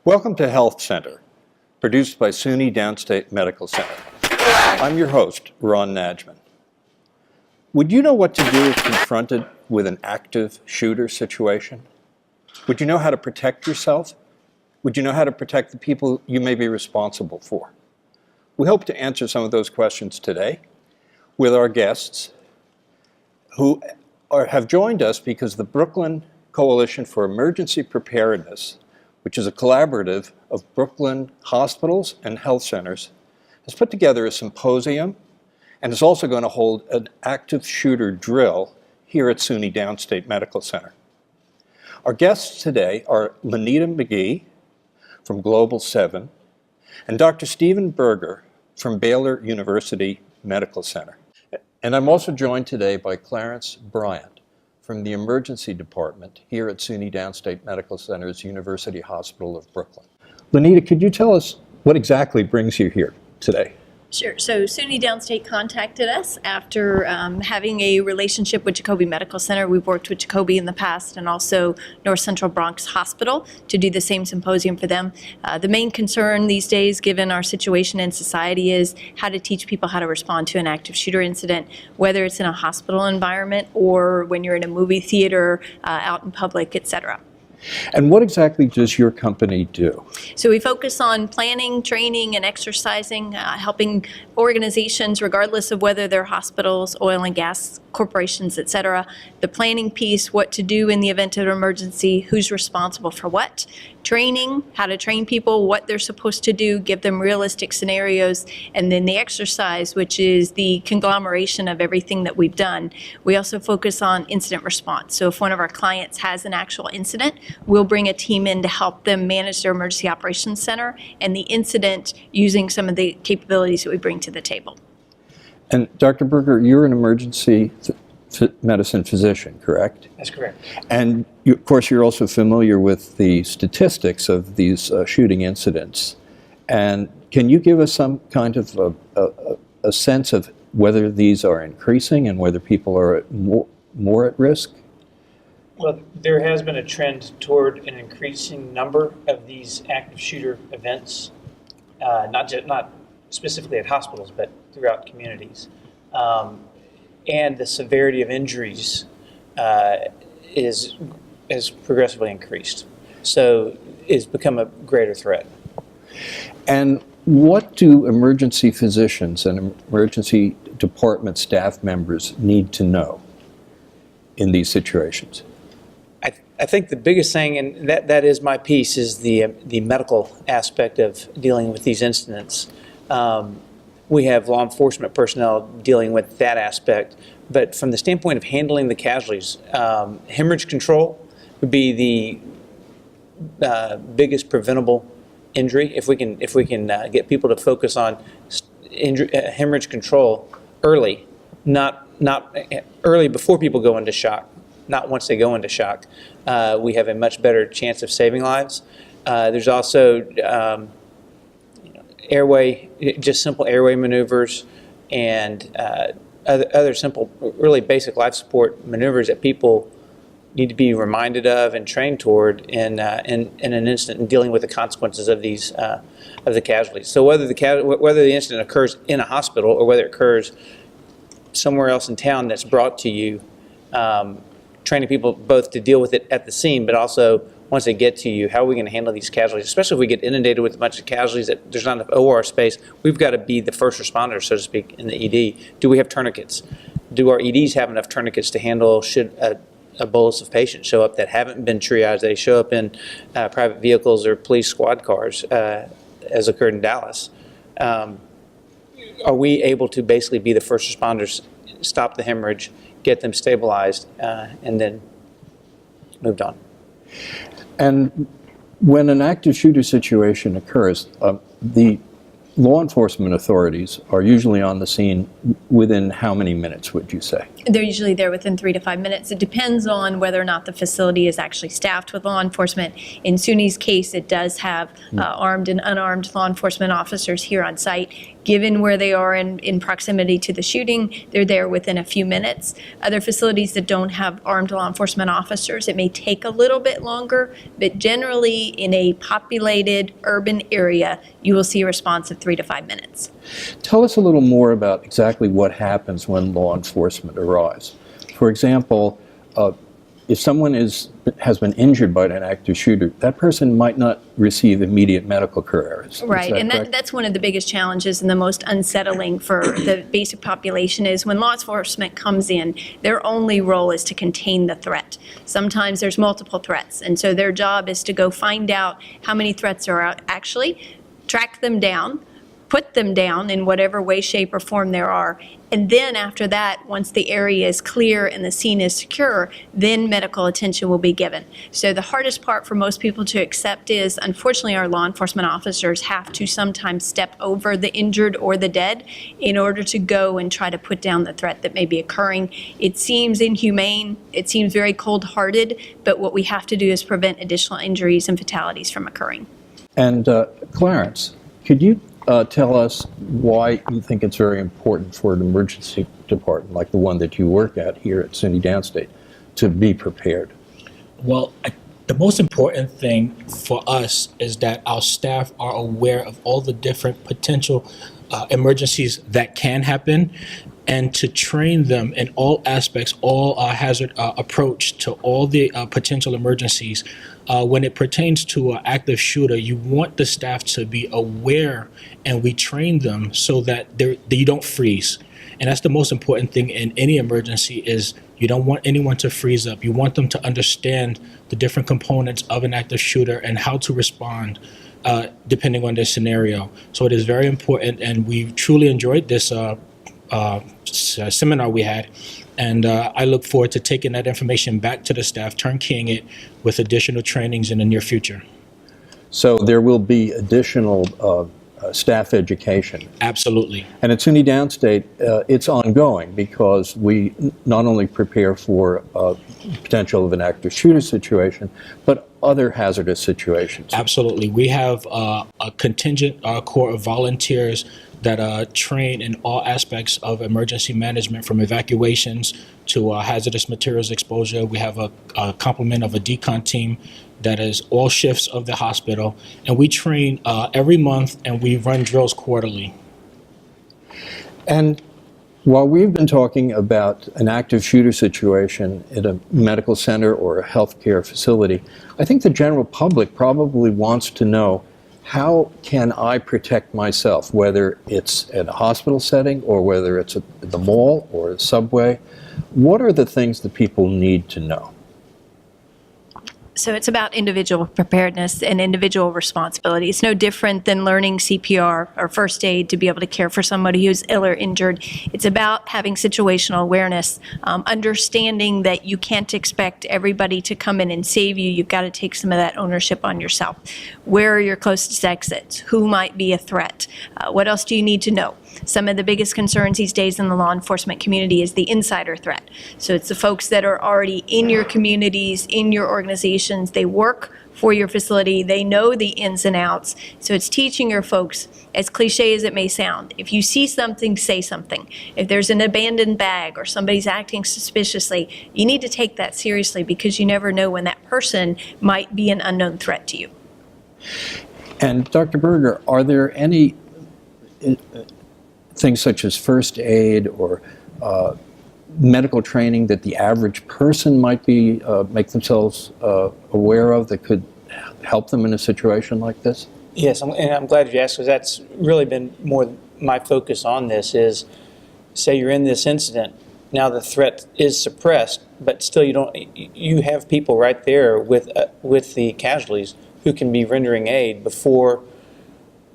Welcome to Health Center, produced by SUNY Downstate Medical Center. I'm your host, Ron Najman. Would you know what to do if confronted with an active shooter situation? Would you know how to protect yourself? Would you know how to protect the people you may be responsible for? We hope to answer some of those questions today with our guests who have joined us because the Brooklyn Coalition for Emergency Preparedness, which is a collaborative of Brooklyn hospitals and health centers, has put together a symposium and is also going to hold an active shooter drill here at SUNY Downstate Medical Center. Our guests today are Lenita McGee from Global 7 and Dr. Stephen Berger from Baylor University Medical Center. And I'm also joined today by Clarence Bryant from the Emergency Department here at SUNY Downstate Medical Center's University Hospital of Brooklyn. Lenita, could you tell us what exactly brings you here today? Sure. So SUNY Downstate contacted us after having a relationship with Jacobi Medical Center. We've worked with Jacobi in the past and also North Central Bronx Hospital to do the same symposium for them. The main concern these days, given our situation in society, is how to teach people how to respond to an active shooter incident, whether it's in a hospital environment or when you're in a movie theater, out in public, etc. And what exactly does your company do? So we focus on planning, training, and exercising, helping organizations, regardless of whether they're hospitals, oil and gas corporations, etc. The planning piece, what to do in the event of an emergency, who's responsible for what. Training, how to train people, what they're supposed to do, give them realistic scenarios, and then the exercise, which is the conglomeration of everything that we've done. We also focus on incident response. So if one of our clients has an actual incident, we'll bring a team in to help them manage their emergency operations center and the incident using some of the capabilities that we bring to the table. And Dr. Berger, you're an emergency medicine physician, correct? That's correct. And of course, you're also familiar with the statistics of these shooting incidents. And can you give us some kind of a sense of whether these are increasing and whether people are more at risk? Well, there has been a trend toward an increasing number of these active shooter events, not specifically at hospitals, but throughout communities. And the severity of injuries is progressively increased. So it's become a greater threat. And what do emergency physicians and emergency department staff members need to know in these situations? I think the biggest thing, and that is my piece, is the medical aspect of dealing with these incidents. We have law enforcement personnel dealing with that aspect, but from the standpoint of handling the casualties, hemorrhage control would be the biggest preventable injury. If we can get people to focus on hemorrhage control early, not early before people go into shock, not once they go into shock, we have a much better chance of saving lives. There's also airway, just simple airway maneuvers, and other simple, really basic life support maneuvers that people need to be reminded of and trained toward in an incident and dealing with the consequences of these of the casualties. So whether the incident occurs in a hospital or whether it occurs somewhere else in town that's brought to you, training people both to deal with it at the scene, but also once they get to you, how are we going to handle these casualties? Especially if we get inundated with a bunch of casualties that there's not enough OR space, we've got to be the first responders, so to speak, in the ED. Do we have tourniquets? Do our EDs have enough tourniquets to handle should a bolus of patients show up that haven't been triaged? They show up in private vehicles or police squad cars, as occurred in Dallas. Are we able to basically be the first responders, stop the hemorrhage, get them stabilized, and then moved on? And when an active shooter situation occurs, the law enforcement authorities are usually on the scene within how many minutes, would you say? They're usually there within 3 to 5 minutes. It depends on whether or not the facility is actually staffed with law enforcement. In SUNY's case, it does have armed and unarmed law enforcement officers here on site. given where they are in proximity to the shooting, they're there within a few minutes. Other facilities that don't have armed law enforcement officers, it may take a little bit longer, but generally in a populated urban area, you will see a response of 3 to 5 minutes. Tell us a little more about exactly what happens when law enforcement arrives. For example, if someone has been injured by an active shooter, that person might not receive immediate medical care. Right, and that's one of the biggest challenges and the most unsettling for the basic population is when law enforcement comes in, their only role is to contain the threat. Sometimes there's multiple threats, and so their job is to go find out how many threats are out, actually track them down, put them down in whatever way, shape, or form there are. And then after that, once the area is clear and the scene is secure, then medical attention will be given. So the hardest part for most people to accept is, unfortunately, our law enforcement officers have to sometimes step over the injured or the dead in order to go and try to put down the threat that may be occurring. It seems inhumane, it seems very cold-hearted, but what we have to do is prevent additional injuries and fatalities from occurring. And Clarence, could you tell us why you think it's very important for an emergency department like the one that you work at here at SUNY Downstate to be prepared? Well, the most important thing for us is that our staff are aware of all the different potential emergencies that can happen, and to train them in all aspects, all hazard approach to all the potential emergencies. When it pertains to an active shooter, you want the staff to be aware, and we train them so that you don't freeze. And that's the most important thing in any emergency is you don't want anyone to freeze up. You want them to understand the different components of an active shooter and how to respond depending on their scenario. So it is very important, and we truly enjoyed this seminar we had. And I look forward to taking that information back to the staff, turnkeying it with additional trainings in the near future. So there will be additional staff education. Absolutely. And at SUNY Downstate, it's ongoing because we not only prepare for potential of an active shooter situation, but other hazardous situations. Absolutely. We have a contingent core of volunteers that train in all aspects of emergency management, from evacuations to hazardous materials exposure. We have a complement of a decon team that is all shifts of the hospital, and we train every month, and we run drills quarterly. And while we've been talking about an active shooter situation in a medical center or a healthcare facility, I think the general public probably wants to know, how can I protect myself, whether it's in a hospital setting or whether it's at the mall or a subway? What are the things that people need to know? So it's about individual preparedness and individual responsibility. It's no different than learning CPR or first aid to be able to care for somebody who's ill or injured. It's about having situational awareness, understanding that you can't expect everybody to come in and save you. You've got to take some of that ownership on yourself. Where are your closest exits? Who might be a threat? What else do you need to know? Some of the biggest concerns these days in the law enforcement community is the insider threat. So it's the folks that are already in your communities, in your organizations. They work for your facility. They know the ins and outs. So it's teaching your folks, as cliche as it may sound, if you see something, say something. If there's an abandoned bag or somebody's acting suspiciously, you need to take that seriously, because you never know when that person might be an unknown threat to you. And Dr. Berger, are there any things such as first aid or medical training that the average person might be make themselves aware of that could help them in a situation like this? Yes, and I'm glad you asked, because that's really been more my focus on this is, say you're in this incident, now the threat is suppressed, but still you have people right there with the casualties who can be rendering aid before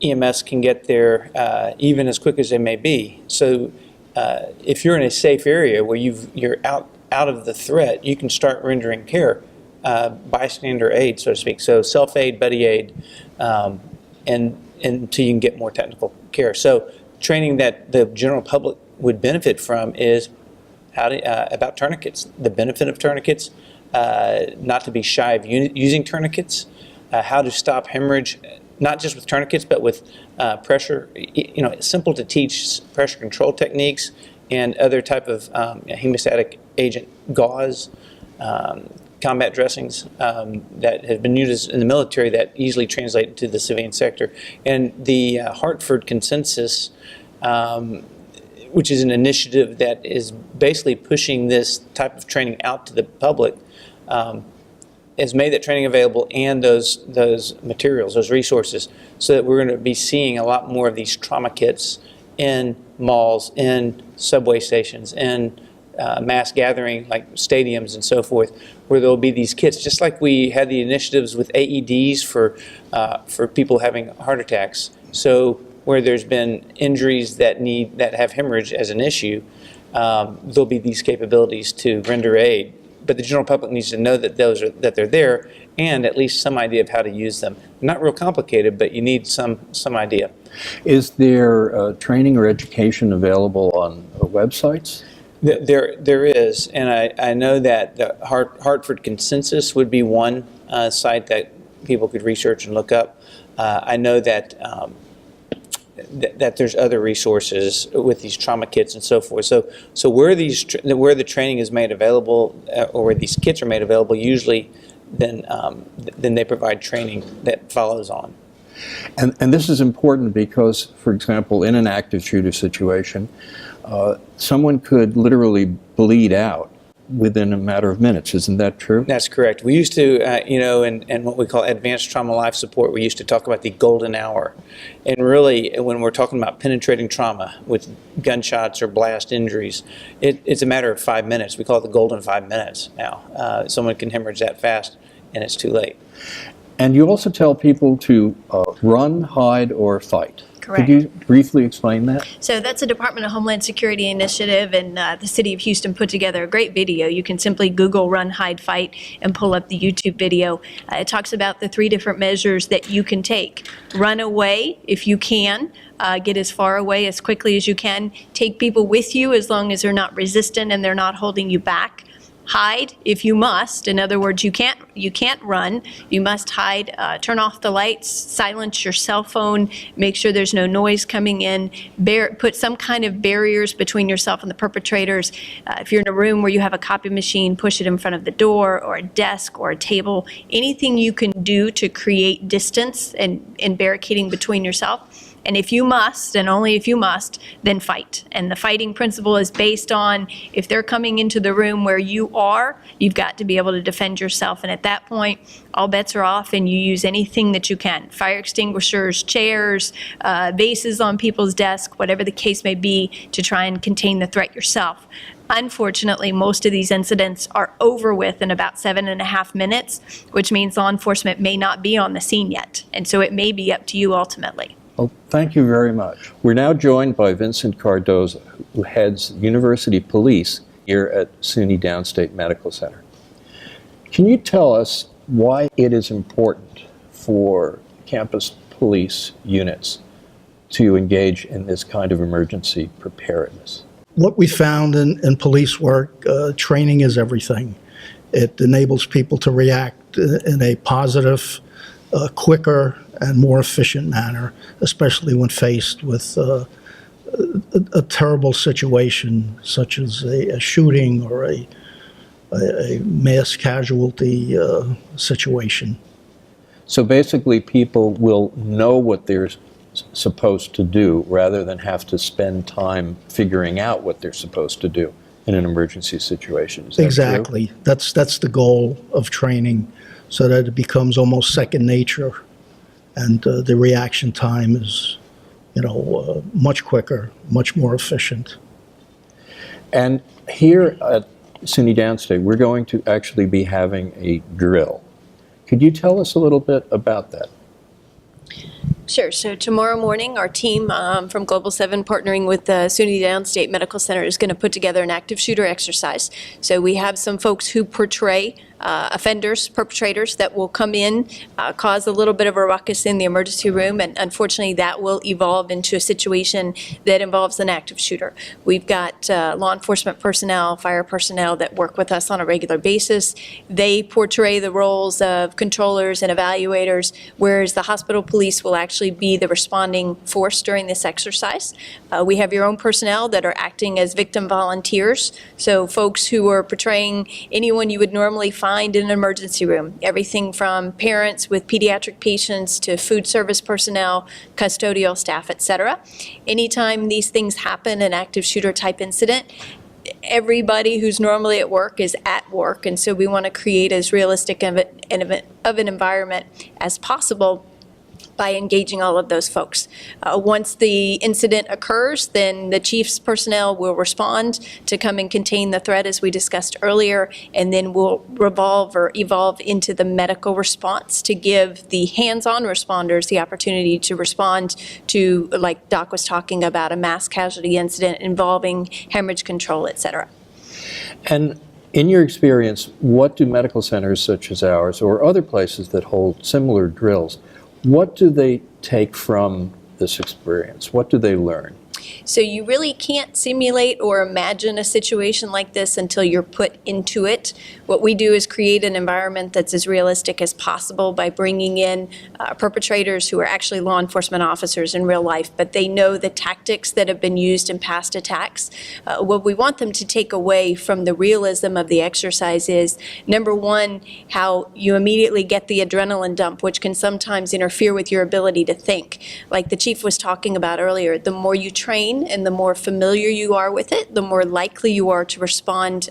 EMS can get there, even as quick as they may be. So if you're in a safe area where you're out of the threat, you can start rendering care, bystander aid, so to speak. So self-aid, buddy aid, and until you can get more technical care. So training that the general public would benefit from is about tourniquets, the benefit of tourniquets, not to be shy of using tourniquets, how to stop hemorrhage, not just with tourniquets, but with pressure. It's simple to teach pressure control techniques and other type of hemostatic agent gauze, combat dressings that have been used in the military that easily translate to the civilian sector. And the Hartford Consensus, which is an initiative that is basically pushing this type of training out to the public, has made that training available and those materials, those resources, so that we're going to be seeing a lot more of these trauma kits in malls, in subway stations, in mass gathering like stadiums and so forth, where there'll be these kits, just like we had the initiatives with AEDs for people having heart attacks. So where there's been injuries that have hemorrhage as an issue, there'll be these capabilities to render aid. But the general public needs to know that they're there, and at least some idea of how to use them. Not real complicated, but you need some idea. Is there training or education available on websites? There is, and I know that the Hartford Consensus would be one site that people could research and look up. I know that that there's other resources with these trauma kits and so forth. So where the training is made available, or where these kits are made available, usually then they provide training that follows on. And this is important because, for example, in an active shooter situation, someone could literally bleed out within a matter of minutes. Isn't that true? That's correct. We used to, in what we call advanced trauma life support, we used to talk about the golden hour. And really, when we're talking about penetrating trauma with gunshots or blast injuries, it's a matter of 5 minutes. We call it the golden 5 minutes now. Someone can hemorrhage that fast, and it's too late. And you also tell people to run, hide, or fight. Correct. Could you briefly explain that? So that's a Department of Homeland Security initiative, and the City of Houston put together a great video. You can simply Google Run, Hide, Fight and pull up the YouTube video. It talks about the 3 different measures that you can take. Run away if you can. Get as far away as quickly as you can. Take people with you as long as they're not resistant and they're not holding you back. Hide if you must. In other words, you can't run. You must hide. Turn off the lights. Silence your cell phone. Make sure there's no noise coming in. Put some kind of barriers between yourself and the perpetrators. If you're in a room where you have a copy machine, push it in front of the door or a desk or a table. Anything you can do to create distance and barricading between yourself. And if you must, and only if you must, then fight. And the fighting principle is based on if they're coming into the room where you are, you've got to be able to defend yourself. And at that point, all bets are off and you use anything that you can. Fire extinguishers, chairs, vases on people's desks, whatever the case may be, to try and contain the threat yourself. Unfortunately, most of these incidents are over with in about 7.5 minutes, which means law enforcement may not be on the scene yet. And so it may be up to you ultimately. Well, thank you very much. We're now joined by Vincent Cardoza, who heads University Police here at SUNY Downstate Medical Center. Can you tell us why it is important for campus police units to engage in this kind of emergency preparedness? What we found in police work, training is everything. It enables people to react in a positive, quicker, and more efficient manner, especially when faced with a terrible situation such as a shooting or a mass casualty situation. So basically, people will know what they're supposed to do rather than have to spend time figuring out what they're supposed to do in an emergency situation. Is that Exactly. true? That's the goal of training, so that it becomes almost second nature, and the reaction time is, much quicker, much more efficient. And here at SUNY Downstate, we're going to actually be having a drill. Could you tell us a little bit about that? Sure. So tomorrow morning, our team from Global 7, partnering with the SUNY Downstate Medical Center, is going to put together an active shooter exercise. So we have some folks who portray offenders, perpetrators that will come in, cause a little bit of a ruckus in the emergency room, and unfortunately that will evolve into a situation that involves an active shooter. We've got law enforcement personnel, fire personnel that work with us on a regular basis. They portray the roles of controllers and evaluators, whereas the hospital police will actually be the responding force during this exercise. We have your own personnel that are acting as victim volunteers, so folks who are portraying anyone you would normally find in an emergency room, everything from parents with pediatric patients to food service personnel, custodial staff, etc. Anytime these things happen, an active shooter type incident, everybody who's normally at work is at work, and so we want to create as realistic of an environment as possible by engaging all of those folks. Once the incident occurs, then the chief's personnel will respond to come and contain the threat, as we discussed earlier, and then we'll evolve into the medical response to give the hands-on responders the opportunity to respond to, like Doc was talking about, a mass casualty incident involving hemorrhage control, et cetera. And in your experience, what do medical centers such as ours or other places that hold similar drills, what do they take from this experience? What do they learn? So you really can't simulate or imagine a situation like this until you're put into it. What we do is create an environment that's as realistic as possible by bringing in perpetrators who are actually law enforcement officers in real life, but they know the tactics that have been used in past attacks. What we want them to take away from the realism of the exercise is, number one, how you immediately get the adrenaline dump, which can sometimes interfere with your ability to think. Like the chief was talking about earlier, the more you train and the more familiar you are with it, the more likely you are to respond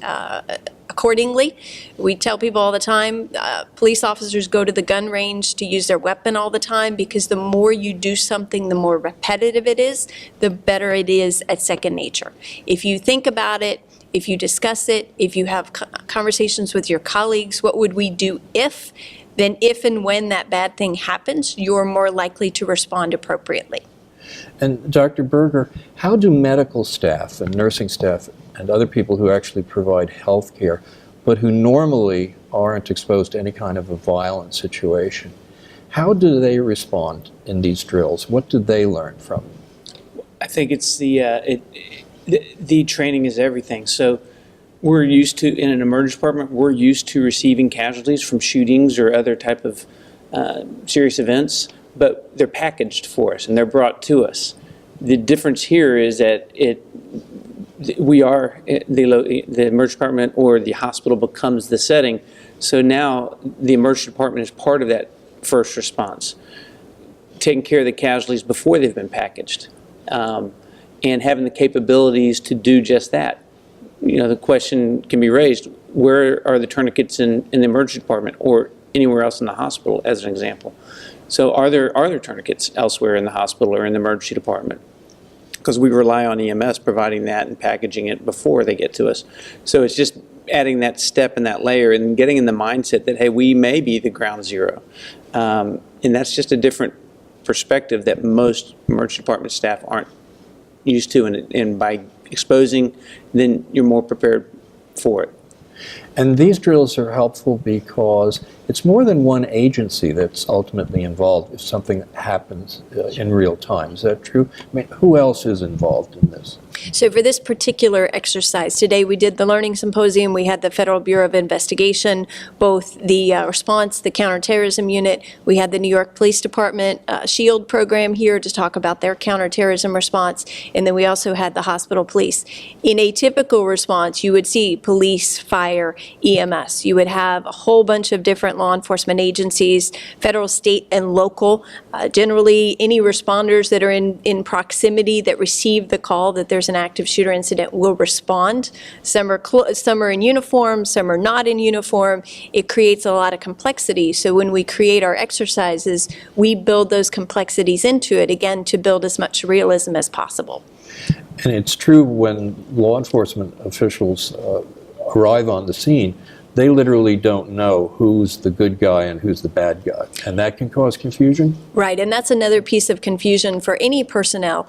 accordingly. We tell people all the time, police officers go to the gun range to use their weapon all the time, because the more you do something, the more repetitive it is, the better it is at second nature. If you think about it, if you discuss it, if you have conversations with your colleagues, what would we do if, then if and when that bad thing happens, you're more likely to respond appropriately. And Dr. Berger, how do medical staff and nursing staff and other people who actually provide health care, but who normally aren't exposed to any kind of a violent situation, how do they respond in these drills? What do they learn from them? I think it's the training is everything. So we're used to, in an emergency department, we're used to receiving casualties from shootings or other type of serious events, but they're packaged for us and they're brought to us. The difference here is that we are, the emergency department or the hospital becomes the setting. So now the emergency department is part of that first response, taking care of the casualties before they've been packaged, and having the capabilities to do just that. You know, the question can be raised, where are the tourniquets in the emergency department or anywhere else in the hospital, as an example? So are there tourniquets elsewhere in the hospital or in the emergency department? Because we rely on EMS providing that and packaging it before they get to us. So it's just adding that step and that layer and getting in the mindset that, hey, we may be the ground zero. And that's just a different perspective that most emergency department staff aren't used to. And by exposing, then you're more prepared for it. And these drills are helpful because it's more than one agency that's ultimately involved if something happens in real time. Is that true? I mean, who else is involved in this? So for this particular exercise, today we did the Learning Symposium. We had the Federal Bureau of Investigation, both the response, the counterterrorism unit. We had the New York Police Department SHIELD program here to talk about their counterterrorism response. And then we also had the hospital police. In a typical response, you would see police, fire, EMS. You would have a whole bunch of different law enforcement agencies, federal, state, and local. Generally, any responders that are in proximity that receive the call that there's an active shooter incident will respond. Some are in uniform, some are not in uniform. It creates a lot of complexity. So when we create our exercises, we build those complexities into it, again, to build as much realism as possible. And it's true when law enforcement officials arrive on the scene, they literally don't know who's the good guy and who's the bad guy. And that can cause confusion. Right, and that's another piece of confusion for any personnel.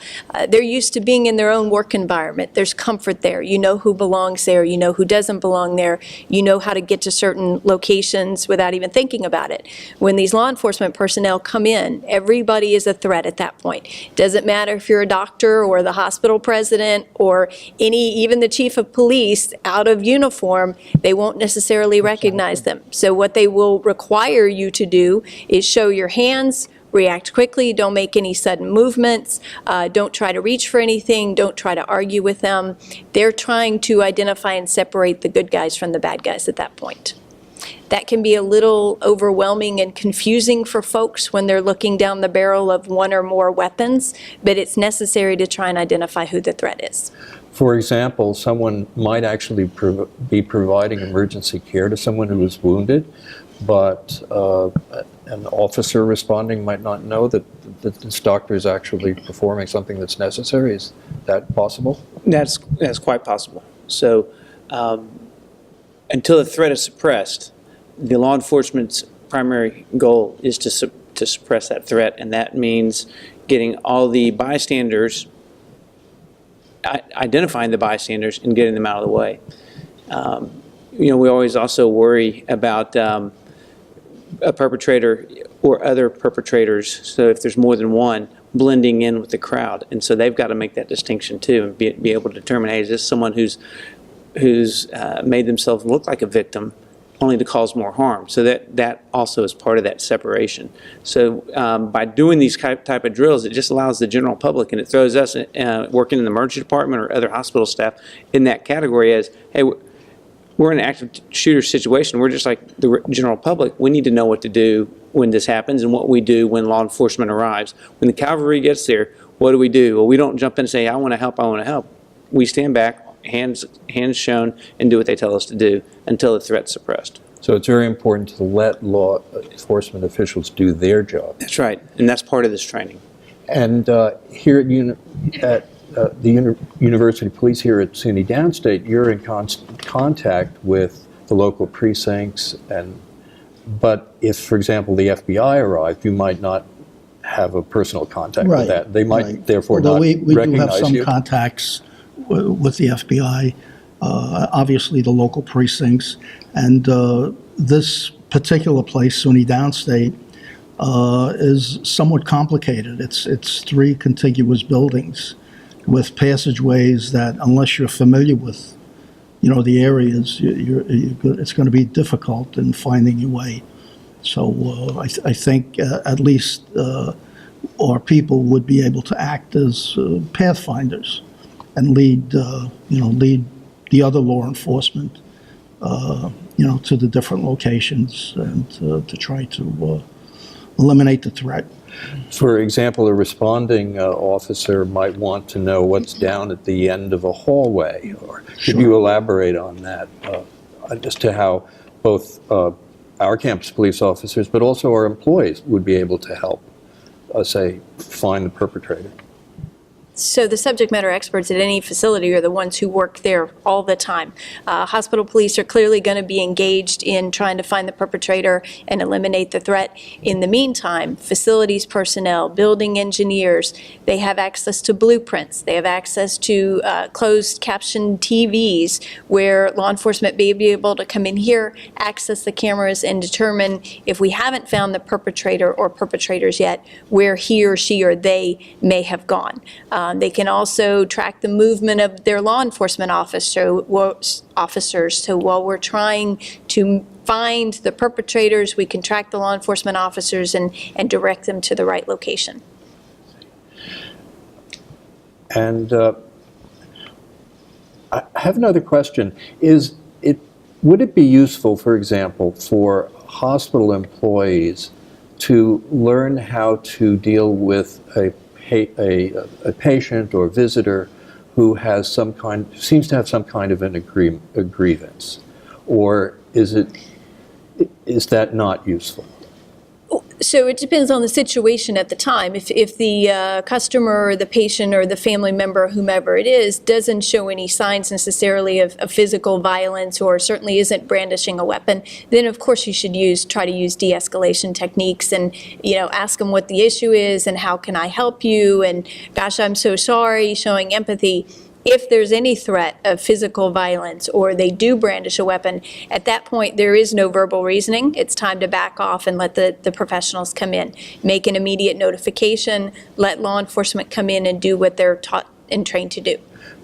They're used to being in their own work environment. There's comfort there. You know who belongs there. You know who doesn't belong there. You know how to get to certain locations without even thinking about it. When these law enforcement personnel come in, everybody is a threat at that point. It doesn't matter if you're a doctor or the hospital president or even the chief of police out of uniform, they won't necessarily recognize them. So what they will require you to do is show your hands, react quickly, don't make any sudden movements, don't try to reach for anything, don't try to argue with them. They're trying to identify and separate the good guys from the bad guys at that point. That can be a little overwhelming and confusing for folks when they're looking down the barrel of one or more weapons, but it's necessary to try and identify who the threat is. For example, someone might actually be providing emergency care to someone who is wounded, but an officer responding might not know that this doctor is actually performing something that's necessary. Is that possible? That's quite possible. So until the threat is suppressed, the law enforcement's primary goal is to suppress that threat, and that means getting all the bystanders, identifying the bystanders and getting them out of the way. We always also worry about a perpetrator or other perpetrators, so if there's more than one, blending in with the crowd. And so they've got to make that distinction too and be able to determine, hey, is this someone who's made themselves look like a victim only to cause more harm? So that also is part of that separation. So by doing these type of drills, it just allows the general public, and it throws us working in the emergency department or other hospital staff in that category as, hey, we're in an active shooter situation. We're just like the general public. We need to know what to do when this happens and what we do when law enforcement arrives. When the cavalry gets there, what do? Well, we don't jump in and say, I want to help, I want to help. We stand back, hands shown, and do what they tell us to do until the threat's suppressed. So it's very important to let law enforcement officials do their job. That's right, and that's part of this training. And here at the University Police here at SUNY Downstate, you're in constant contact with the local precincts, but if, for example, the FBI arrived, you might not have a personal contact with that. They might therefore Although not we do recognize have some you. contacts with the FBI, obviously the local precincts, and this particular place, SUNY Downstate, is somewhat complicated. It's 3 contiguous buildings with passageways that, unless you're familiar with, the areas, it's going to be difficult in finding your way. So I think at least our people would be able to act as pathfinders and lead the other law enforcement, to the different locations and to try to eliminate the threat. For example, a responding officer might want to know what's down at the end of a hallway. Or could you elaborate on that as to how both our campus police officers, but also our employees, would be able to help, say, find the perpetrator? So the subject matter experts at any facility are the ones who work there all the time. Hospital police are clearly going to be engaged in trying to find the perpetrator and eliminate the threat. In the meantime, facilities personnel, building engineers, they have access to blueprints. They have access to closed caption TVs where law enforcement may be able to come in here, access the cameras, and determine if we haven't found the perpetrator or perpetrators yet, where he or she or they may have gone. They can also track the movement of their law enforcement officers. So while we're trying to find the perpetrators, we can track the law enforcement officers and direct them to the right location. And I have another question. Would it be useful, for example, for hospital employees to learn how to deal with a patient or visitor who seems to have some kind of a grievance, or is that not useful? So it depends on the situation at the time. If the customer or the patient or the family member, whomever it is, doesn't show any signs necessarily of physical violence or certainly isn't brandishing a weapon, then of course you should try to use de-escalation techniques and, ask them what the issue is and how can I help you, and gosh, I'm so sorry, showing empathy. If there's any threat of physical violence or they do brandish a weapon, at that point, there is no verbal reasoning. It's time to back off and let the professionals come in. Make an immediate notification, let law enforcement come in and do what they're taught and trained to do.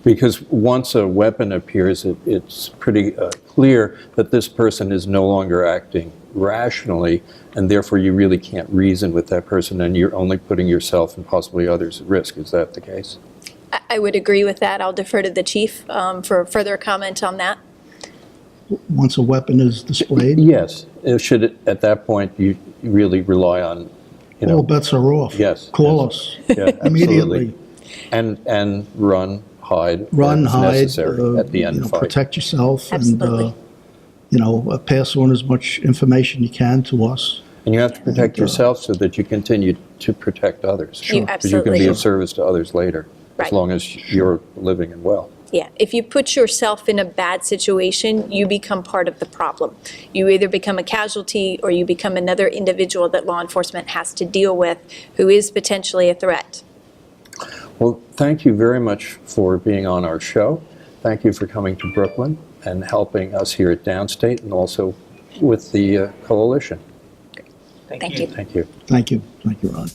Because once a weapon appears, it's pretty clear that this person is no longer acting rationally, and therefore you really can't reason with that person, and you're only putting yourself and possibly others at risk. Is that the case? I would agree with that. I'll defer to the chief for further comment on that. Once a weapon is displayed, Yes. Should it, at that point, you really rely on, all bets are off. Yes. Call yes. us Yeah, immediately. absolutely. And run, hide, Run, if hide, necessary at the end fight. protect yourself, Absolutely. and pass on as much information you can to us. And you have to protect yourself so that you continue to protect others. You Because you can be absolutely- of service to others later, Right. as long as you're living and well. Yeah, if you put yourself in a bad situation, you become part of the problem. You either become a casualty or you become another individual that law enforcement has to deal with who is potentially a threat. Well, thank you very much for being on our show. Thank you for coming to Brooklyn and helping us here at Downstate and also with the coalition. Thank you. Thank you. Thank you. Thank you, Ron.